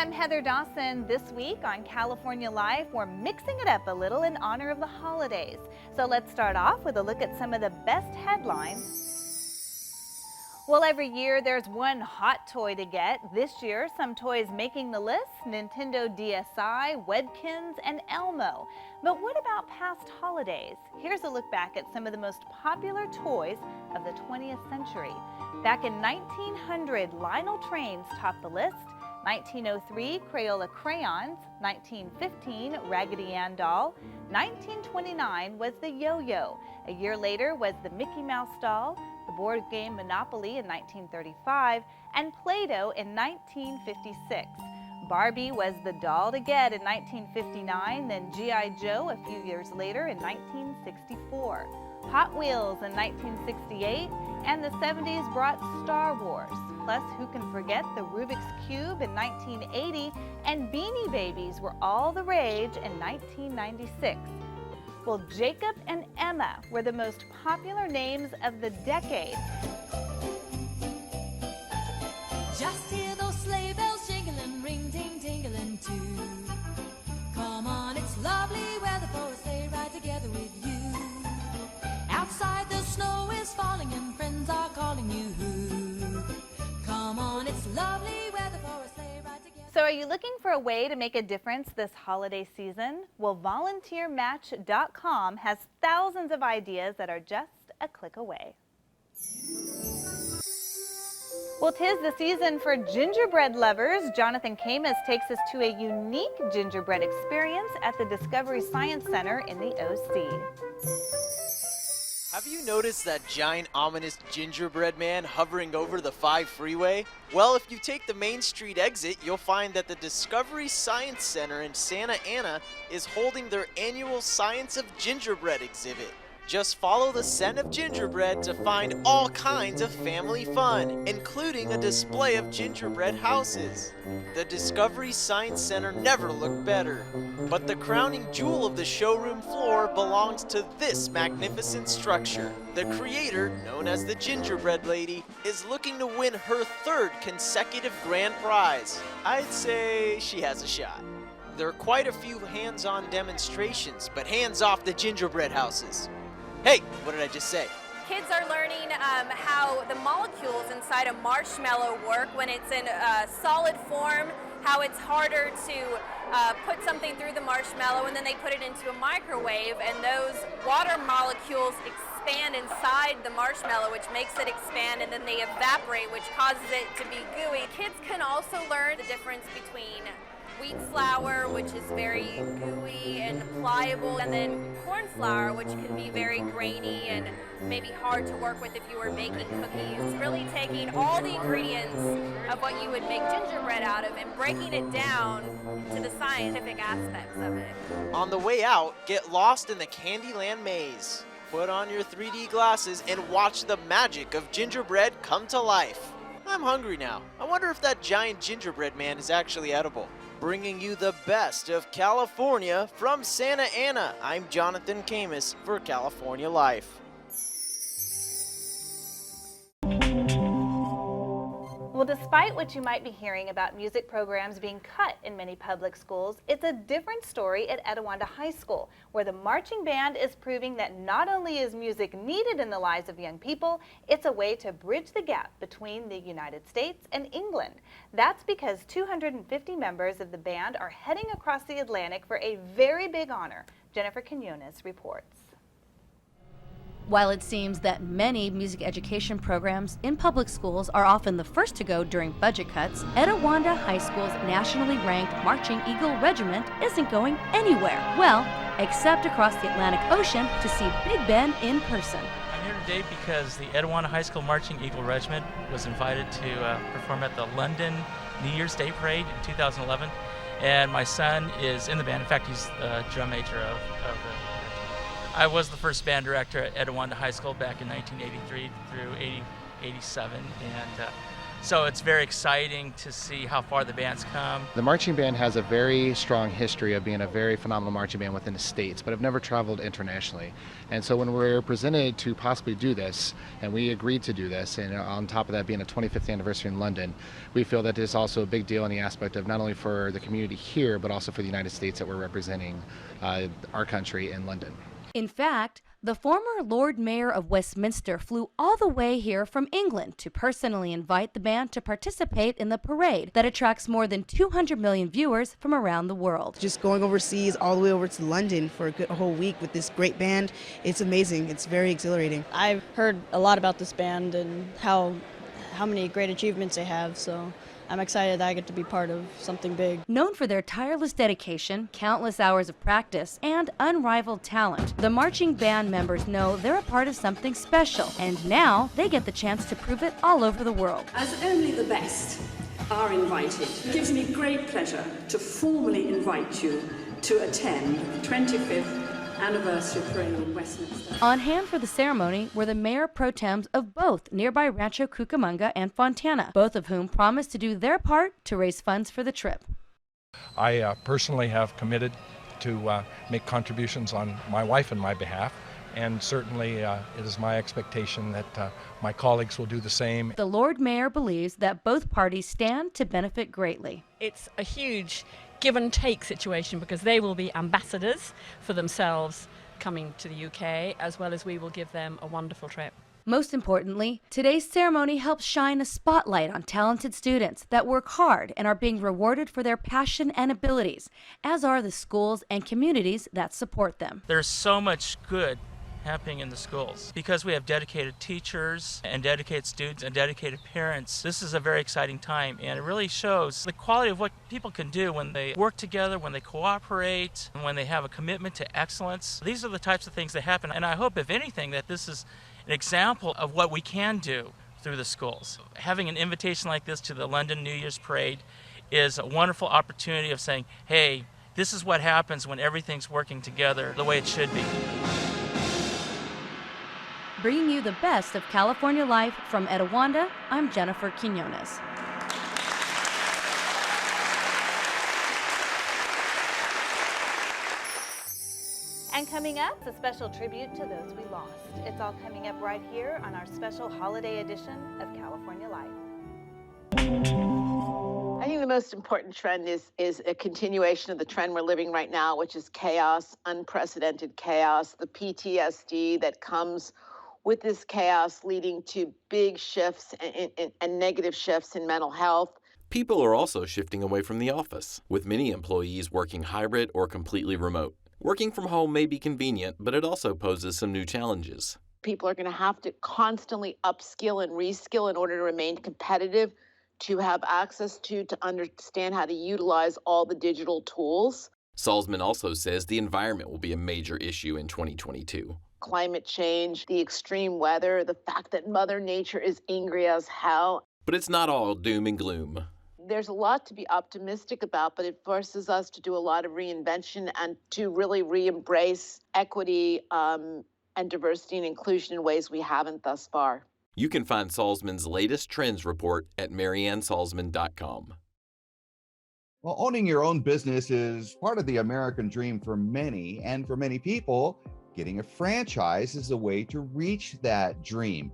I'm Heather Dawson. This week on California Life, we're mixing it up a little in honor of the holidays. So let's start off with a look at some of the best headlines. Well, every year there's one hot toy to get. This year, some toys making the list: Nintendo DSi, Webkinz, and Elmo. But what about past holidays? Here's a look back at some of the most popular toys of the 20th century. Back in 1900, Lionel trains topped the list. 1903, Crayola crayons. 1915, Raggedy Ann doll. 1929 was the yo-yo. A year later was the Mickey Mouse doll, the board game Monopoly in 1935, and Play-Doh in 1956. Barbie was the doll to get in 1959, then G.I. Joe a few years later in 1964. Hot Wheels in 1968, and the 70s brought Star Wars. Plus, who can forget the Rubik's Cube in 1980, and Beanie Babies were all the rage in 1996. Well, Jacob and Emma were the most popular names of the decade. Just hear those sleigh bells jingling, ring ting tingling too. Come on, it's lovely weather for a sleigh ride together with you. Outside the snow is falling and friends are calling you. Come on, it's lovely weather for a sleigh ride together. So are you looking for a way to make a difference this holiday season? Well, volunteermatch.com has thousands of ideas that are just a click away. Well, 'tis the season for gingerbread lovers. Jonathan Camus takes us to a unique gingerbread experience at the Discovery Science Center in the OC. Have you noticed that giant ominous gingerbread man hovering over the 5 freeway? Well, if you take the Main Street exit, you'll find that the Discovery Science Center in Santa Ana is holding their annual Science of Gingerbread exhibit. Just follow the scent of gingerbread to find all kinds of family fun, including a display of gingerbread houses. The Discovery Science Center never looked better. But the crowning jewel of the showroom floor belongs to this magnificent structure. The creator, known as the Gingerbread Lady, is looking to win her 3rd consecutive grand prize. I'd say she has a shot. There are quite a few hands-on demonstrations, but hands off the gingerbread houses. Hey, what did I just say? Kids are learning how the molecules inside a marshmallow work when it's in a solid form, how it's harder to put something through the marshmallow, and then they put it into a microwave, and those water molecules expand inside the marshmallow, which makes it expand, and then they evaporate, which causes it to be gooey. Kids can also learn the difference between wheat flour, which is very gooey and pliable, and then corn flour, which can be very grainy and maybe hard to work with if you were baking cookies. Really taking all the ingredients of what you would make gingerbread out of and breaking it down to the scientific aspects of it. On the way out, get lost in the Candyland maze. Put on your 3D glasses and watch the magic of gingerbread come to life. I'm hungry now. I wonder if that giant gingerbread man is actually edible. Bringing you the best of California from Santa Ana, I'm Jonathan Camus for California Life. Well, despite what you might be hearing about music programs being cut in many public schools, it's a different story at Etiwanda High School, where the marching band is proving that not only is music needed in the lives of young people, it's a way to bridge the gap between the United States and England. That's because 250 members of the band are heading across the Atlantic for a very big honor. Jennifer Quinones reports. While it seems that many music education programs in public schools are often the first to go during budget cuts, Etiwanda High School's nationally ranked Marching Eagle Regiment isn't going anywhere. Well, except across the Atlantic Ocean to see Big Ben in person. I'm here today because the Etiwanda High School Marching Eagle Regiment was invited to perform at the London New Year's Day Parade in 2011, and my son is in the band. In fact, he's the drum major of the. I was the first band director at Etiwanda High School back in 1983 through 87, and So it's very exciting to see how far the band's come. The marching band has a very strong history of being a very phenomenal marching band within the States, but have never traveled internationally. And so when we were presented to possibly do this, and we agreed to do this, and on top of that being a 25th anniversary in London, we feel that this is also a big deal in the aspect of not only for the community here, but also for the United States that we're representing our country in London. In fact, the former Lord Mayor of Westminster flew all the way here from England to personally invite the band to participate in the parade that attracts more than 200 million viewers from around the world. Just going overseas all the way over to London for a whole week with this great band, it's amazing. It's very exhilarating. I've heard a lot about this band and how many great achievements they have, so I'm excited that I get to be part of something big. Known for their tireless dedication, countless hours of practice, and unrivaled talent, the marching band members know they're a part of something special, and now they get the chance to prove it all over the world. As only the best are invited, it gives me great pleasure to formally invite you to attend the 25th anniversary parade in Westminster. On hand for the ceremony were the mayor pro tems of both nearby Rancho Cucamonga and Fontana, both of whom promised to do their part to raise funds for the trip. I personally have committed to make contributions on my wife and my behalf, and certainly it is my expectation that my colleagues will do the same. The Lord Mayor believes that both parties stand to benefit greatly. It's a huge give and take situation because they will be ambassadors for themselves coming to the UK, as well as we will give them a wonderful trip. Most importantly, today's ceremony helps shine a spotlight on talented students that work hard and are being rewarded for their passion and abilities, as are the schools and communities that support them. There's so much good happening in the schools because we have dedicated teachers and dedicated students and dedicated parents. This is a very exciting time, and it really shows the quality of what people can do when they work together, when they cooperate, and when they have a commitment to excellence. These are the types of things that happen, and I hope, if anything, that this is an example of what we can do through the schools. Having an invitation like this to the London New Year's Parade is a wonderful opportunity of saying, hey, this is what happens when everything's working together the way it should be. Bringing you the best of California life from Etiwanda, I'm Jennifer Quinones. And coming up, a special tribute to those we lost. It's all coming up right here on our special holiday edition of California Life. I think the most important trend is a continuation of the trend we're living right now, which is chaos, unprecedented chaos, the PTSD that comes with this chaos leading to big shifts and negative shifts in mental health. People are also shifting away from the office, with many employees working hybrid or completely remote. Working from home may be convenient, but it also poses some new challenges. People are going to have to constantly upskill and reskill in order to remain competitive, to have access to understand how to utilize all the digital tools. Salzman also says the environment will be a major issue in 2022. Climate change, the extreme weather, the fact that Mother Nature is angry as hell. But it's not all doom and gloom. There's a lot to be optimistic about, but it forces us to do a lot of reinvention and to really re-embrace equity and diversity and inclusion in ways we haven't thus far. You can find Salzman's latest trends report at mariannesalzman.com. Well, owning your own business is part of the American dream for many, and for many people, getting a franchise is a way to reach that dream.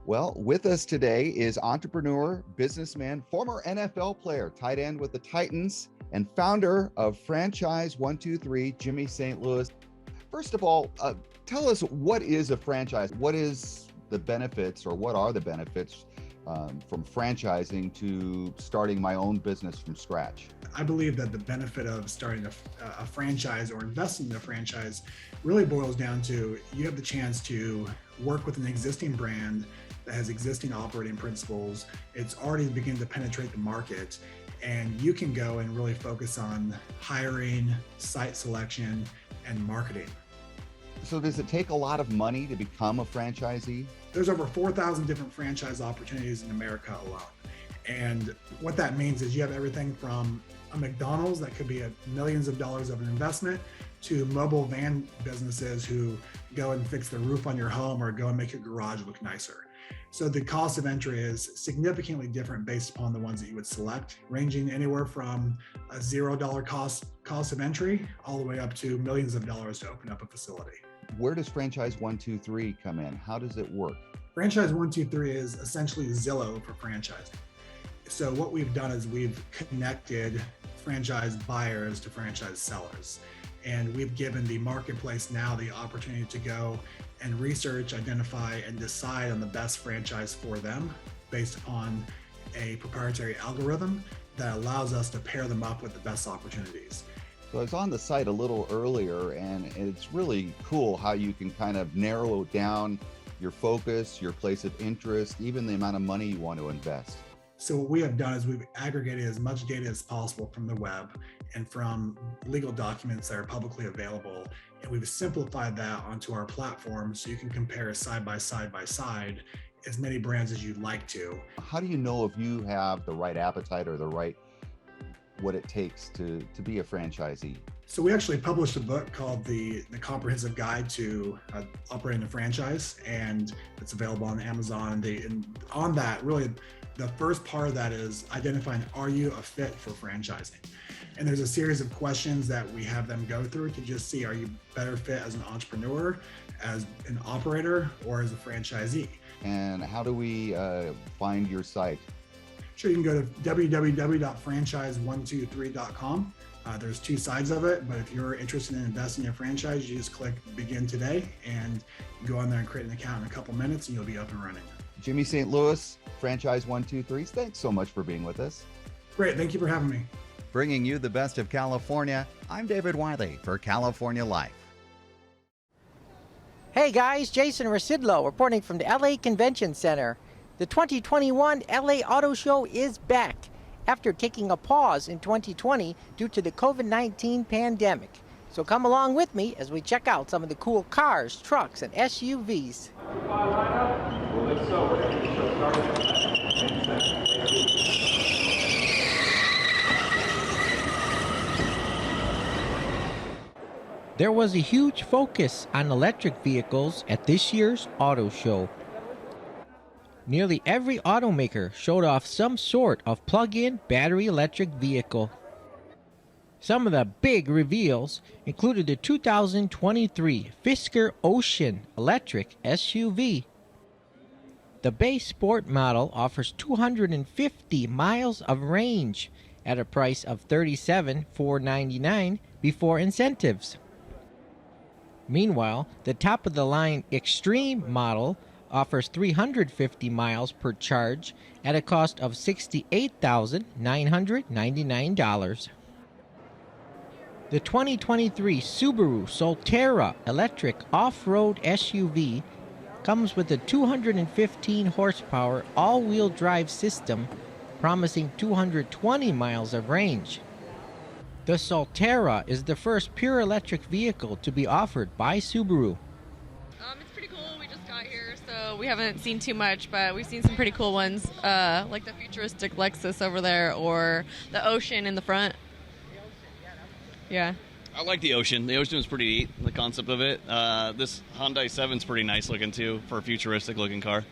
Well, with us today is entrepreneur, businessman, former NFL player, tight end with the Titans, and founder of Franchise 123, Jimmy St. Louis. First of all, tell us, what is a franchise? What is the benefits, or what are the benefits from franchising to starting my own business from scratch? I believe that the benefit of starting a franchise or investing in a franchise really boils down to you have the chance to work with an existing brand that has existing operating principles. It's already beginning to penetrate the market, and you can go and really focus on hiring, site selection, and marketing. So does it take a lot of money to become a franchisee? There's over 4,000 different franchise opportunities in America alone. And what that means is you have everything from a McDonald's that could be millions of dollars of an investment, to mobile van businesses who go and fix the roof on your home or go and make your garage look nicer. So the cost of entry is significantly different based upon the ones that you would select, ranging anywhere from a $0 cost of entry all the way up to millions of dollars to open up a facility. Where does Franchise 123 come in? How does it work? Franchise 123 is essentially Zillow for franchising. So what we've done is we've connected franchise buyers to franchise sellers. And we've given the marketplace now the opportunity to go and research, identify, and decide on the best franchise for them based upon a proprietary algorithm that allows us to pair them up with the best opportunities. So I was on the site a little earlier, and it's really cool how you can kind of narrow down your focus, your place of interest, even the amount of money you want to invest. So what we have done is we've aggregated as much data as possible from the web and from legal documents that are publicly available. And we've simplified that onto our platform so you can compare side by side as many brands as you'd like to. How do you know if you have the right appetite or what it takes to be a franchisee? So we actually published a book called the Comprehensive Guide to Operating a Franchise, and it's available on Amazon. And on that, really, the first part of that is identifying, are you a fit for franchising? And there's a series of questions that we have them go through to just see, are you better fit as an entrepreneur, as an operator, or as a franchisee? And how do we find your site? Sure, you can go to www.franchise123.com. There's two sides of it, but if you're interested in investing in a franchise, you just click Begin Today and go on there and create an account in a couple minutes and you'll be up and running. Jimmy St. Louis, Franchise 123, thanks so much for being with us. Great, thank you for having me. Bringing you the best of California, I'm David Wiley for California Life. Hey guys, Jason Residlo reporting from the LA Convention Center. The 2021 LA Auto Show is back after taking a pause in 2020 due to the COVID-19 pandemic. So come along with me as we check out some of the cool cars, trucks, and SUVs. There was a huge focus on electric vehicles at this year's auto show. Nearly every automaker showed off some sort of plug-in battery electric vehicle. Some of the big reveals included the 2023 Fisker Ocean electric SUV. The base sport model offers 250 miles of range at a price of $37,499 before incentives. Meanwhile, the top-of-the-line Extreme model offers 350 miles per charge at a cost of $68,999. The 2023 Subaru Solterra electric off-road SUV comes with a 215 horsepower all-wheel drive system promising 220 miles of range. The Solterra is the first pure electric vehicle to be offered by Subaru. It's pretty cool. We just got here, so we haven't seen too much, but we've seen some pretty cool ones, like the futuristic Lexus over there or the Ocean in the front. Yeah. I like the Ocean. The Ocean is pretty neat, the concept of it. This Hyundai 7's pretty nice looking too for a futuristic looking car.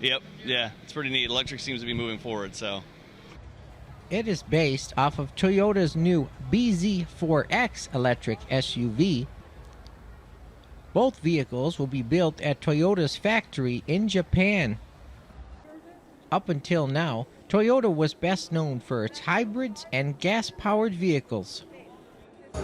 Yep, yeah, it's pretty neat. Electric seems to be moving forward, so. It is based off of Toyota's new BZ4X electric SUV. Both vehicles will be built at Toyota's factory in Japan. Up until now, Toyota was best known for its hybrids and gas-powered vehicles. Whoa,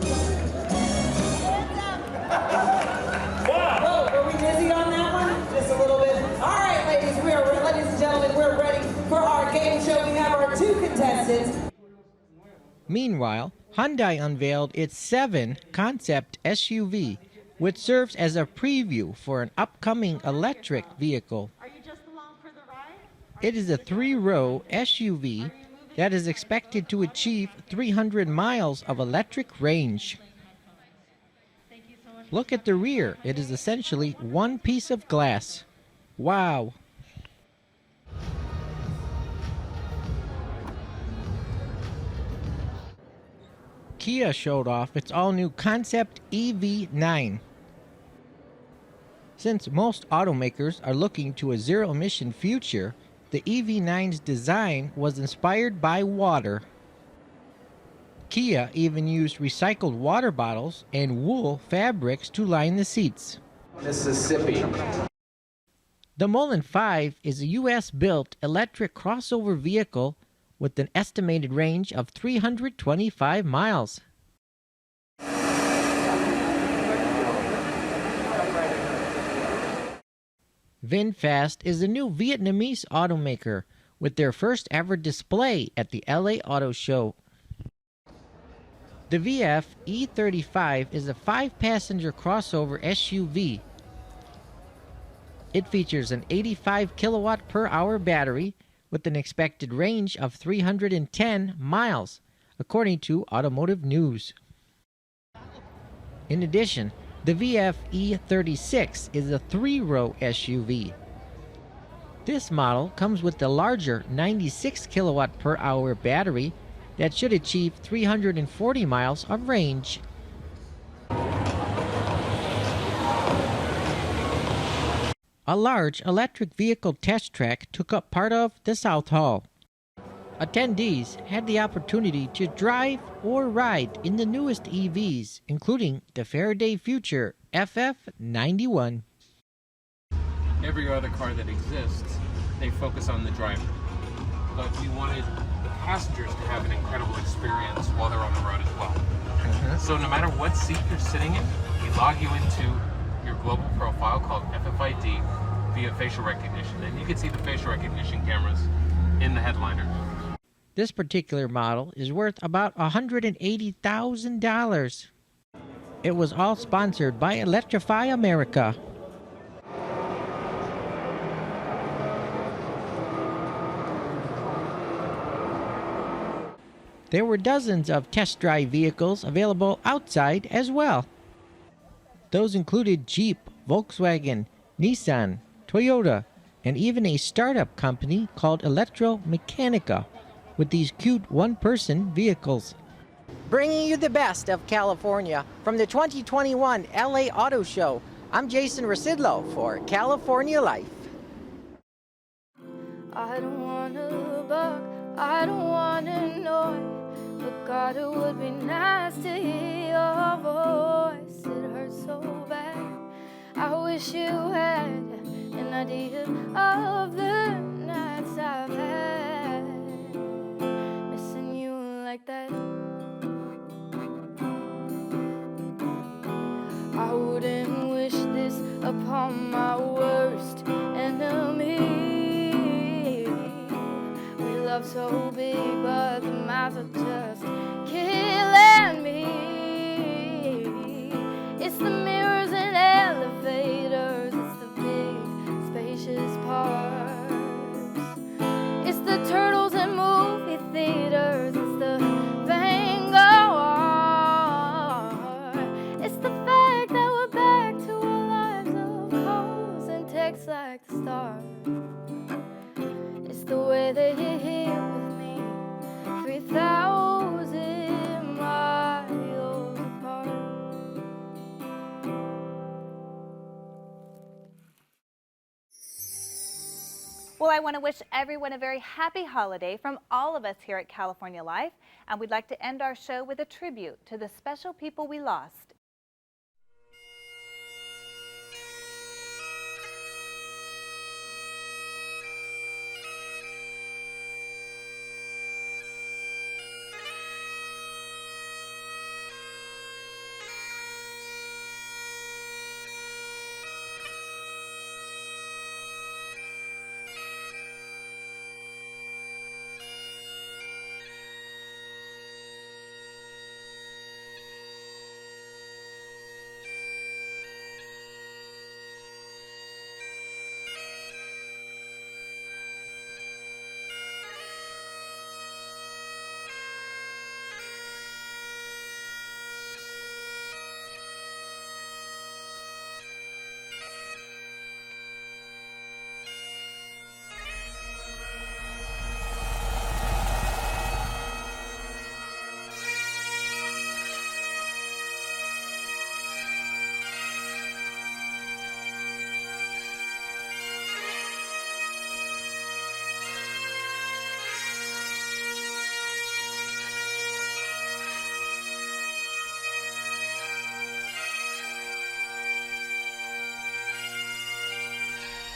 were we busy on that one? Just a little bit. All right, ladies and gentlemen, we're ready for our game show. We have our two contestants. Meanwhile, Hyundai unveiled its 7 concept SUV, which serves as a preview for an upcoming electric vehicle. It is a 3-row SUV that is expected to achieve 300 miles of electric range. Look at the rear. It is essentially one piece of glass. Wow. Kia showed off its all-new concept EV9. Since most automakers are looking to a zero-emission future, the EV9's design was inspired by water. Kia even used recycled water bottles and wool fabrics to line the seats. Mississippi. The Mullen 5 is a U.S.-built electric crossover vehicle with an estimated range of 325 miles. VinFast is a new Vietnamese automaker with their first ever display at the LA Auto Show. The VF E35 is a 5-passenger crossover SUV. It features an 85 kilowatt per hour battery with an expected range of 310 miles, according to Automotive News. In addition, the VF E36 is a 3-row SUV. This model comes with the larger 96 kilowatt per hour battery that should achieve 340 miles of range. A large electric vehicle test track took up part of the South Hall. Attendees had the opportunity to drive or ride in the newest EVs, including the Faraday Future FF91. Every other car that exists, they focus on the driver. But we wanted the passengers to have an incredible experience while they're on the road as well. So no matter what seat you're sitting in, we log you into your global profile called FFID via facial recognition. And you can see the facial recognition cameras in the headliner. This particular model is worth about $180,000. It was all sponsored by Electrify America. There were dozens of test drive vehicles available outside as well. Those included Jeep, Volkswagen, Nissan, Toyota, and even a startup company called Electromechanica with these cute one-person vehicles. Bringing you the best of California from the 2021 LA Auto Show, I'm Jason Rasidlo for California Life. I don't wanna buck, I don't wanna annoy, but God, it would be nice to hear your voice. It hurts so bad. I wish you had an idea of the nights I've had, missing you like that. I wouldn't wish this upon my worst enemy. We love so big, but the miles are just killing me. It's the mirrors and elevators, it's the big spacious parks, it's the turtles and movie theaters, it's the Vanguard, it's the fact that we're back to our lives of calls and texts like the stars. It's the way that you're here with me, 3,000 miles apart. Well, I want to wish everyone a very happy holiday from all of us here at California Life, and we'd like to end our show with a tribute to the special people we lost